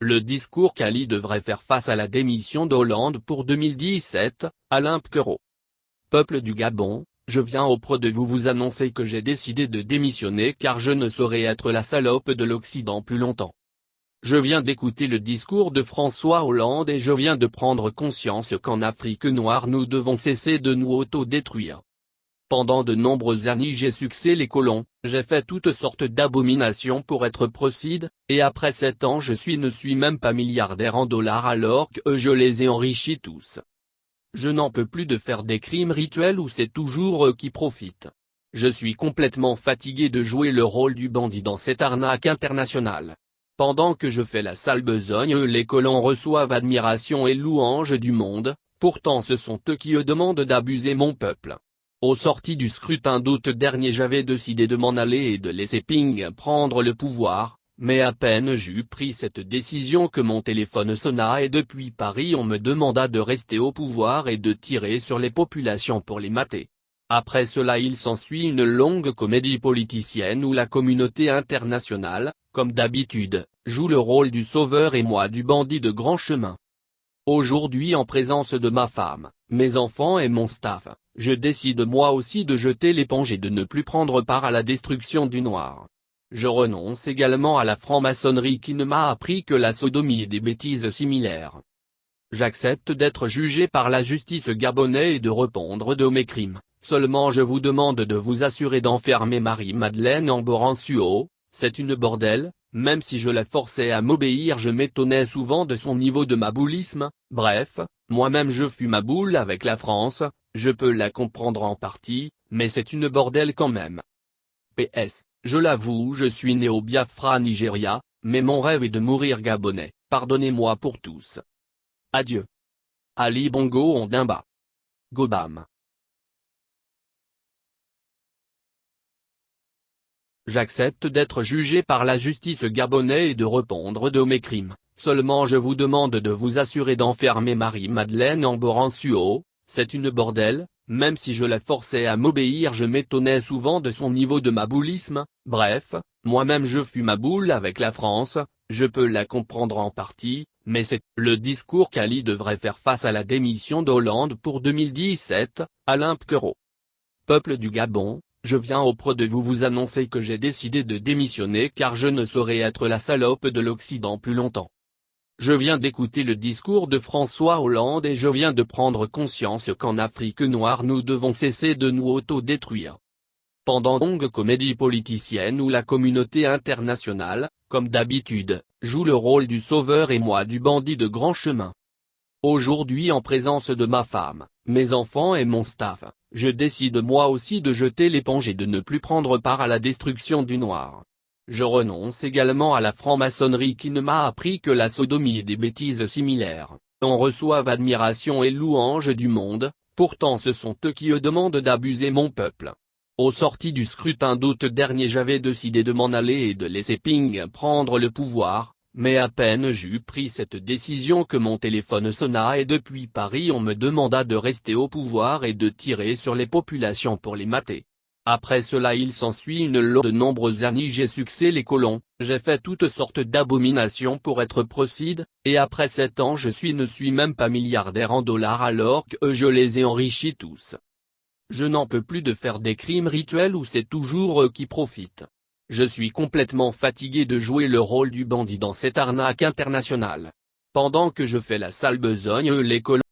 le discours qu'Ali devrait faire face à la démission d'Hollande pour 2017, Alain Pquereau. Peuple du Gabon, je viens auprès de vous annoncer que j'ai décidé de démissionner car je ne saurais être la salope de l'Occident plus longtemps. Je viens d'écouter le discours de François Hollande et je viens de prendre conscience qu'en Afrique noire nous devons cesser de nous autodétruire. Pendant de nombreuses années j'ai succé les colons, j'ai fait toutes sortes d'abominations pour être procide, et après 7 ans je ne suis même pas milliardaire en dollars alors que je les ai enrichis tous. Je n'en peux plus de faire des crimes rituels où c'est toujours eux qui profitent. Je suis complètement fatigué de jouer le rôle du bandit dans cette arnaque internationale. Pendant que je fais la sale besogne les colons reçoivent admiration et louange du monde, pourtant ce sont eux qui demandent d'abuser mon peuple. Au sorti du scrutin d'août dernier j'avais décidé de m'en aller et de laisser Ping prendre le pouvoir, mais à peine j'eus pris cette décision que mon téléphone sonna et depuis Paris on me demanda de rester au pouvoir et de tirer sur les populations pour les mater. Après cela il s'ensuit une longue comédie politicienne où la communauté internationale, comme d'habitude, joue le rôle du sauveur et moi du bandit de grand chemin. Aujourd'hui en présence de ma femme, mes enfants et mon staff, je décide moi aussi de jeter l'éponge et de ne plus prendre part à la destruction du noir. Je renonce également à la franc-maçonnerie qui ne m'a appris que la sodomie et des bêtises similaires. J'accepte d'être jugé par la justice gabonaise et de répondre de mes crimes, seulement je vous demande de vous assurer d'enfermer Marie-Madeleine Amboransuo, c'est une bordel. Même si je la forçais à m'obéir je m'étonnais souvent de son niveau de maboulisme, bref, moi-même je fus maboule avec la France, je peux la comprendre en partie, mais c'est une bordel quand même. PS, je l'avoue je suis né au Biafra Nigeria, mais mon rêve est de mourir gabonais, pardonnez-moi pour tous. Adieu. Ali Bongo Ondimba. Gobam. J'accepte d'être jugé par la justice gabonaise et de répondre de mes crimes, seulement je vous demande de vous assurer d'enfermer Marie-Madeleine Amboransuo, c'est une bordel, même si je la forçais à m'obéir je m'étonnais souvent de son niveau de maboulisme, bref, moi-même je fus maboule avec la France, je peux la comprendre en partie, mais c'est le discours qu'Ali devrait faire face à la démission d'Hollande pour 2017, Alain Pquereau. Peuple du Gabon, je viens auprès de vous annoncer que j'ai décidé de démissionner car je ne saurais être la salope de l'Occident plus longtemps. Je viens d'écouter le discours de François Hollande et je viens de prendre conscience qu'en Afrique noire nous devons cesser de nous autodétruire. Pendant une longue comédie politicienne où la communauté internationale, comme d'habitude, joue le rôle du sauveur et moi du bandit de grand chemin. Aujourd'hui en présence de ma femme, mes enfants et mon staff, je décide moi aussi de jeter l'éponge et de ne plus prendre part à la destruction du noir. Je renonce également à la franc-maçonnerie qui ne m'a appris que la sodomie et des bêtises similaires. On reçoit admiration et louange du monde, pourtant ce sont eux qui demandent d'abuser mon peuple. Au sorti du scrutin d'août dernier j'avais décidé de m'en aller et de laisser Ping prendre le pouvoir. Mais à peine j'eus pris cette décision que mon téléphone sonna et depuis Paris on me demanda de rester au pouvoir et de tirer sur les populations pour les mater. Après cela il s'ensuit de nombreuses années j'ai succé les colons, j'ai fait toutes sortes d'abominations pour être procide, et après 7 ans je ne suis même pas milliardaire en dollars alors que je les ai enrichis tous. Je n'en peux plus de faire des crimes rituels où c'est toujours eux qui profitent. Je suis complètement fatigué de jouer le rôle du bandit dans cette arnaque internationale. Pendant que je fais la sale besogne les colons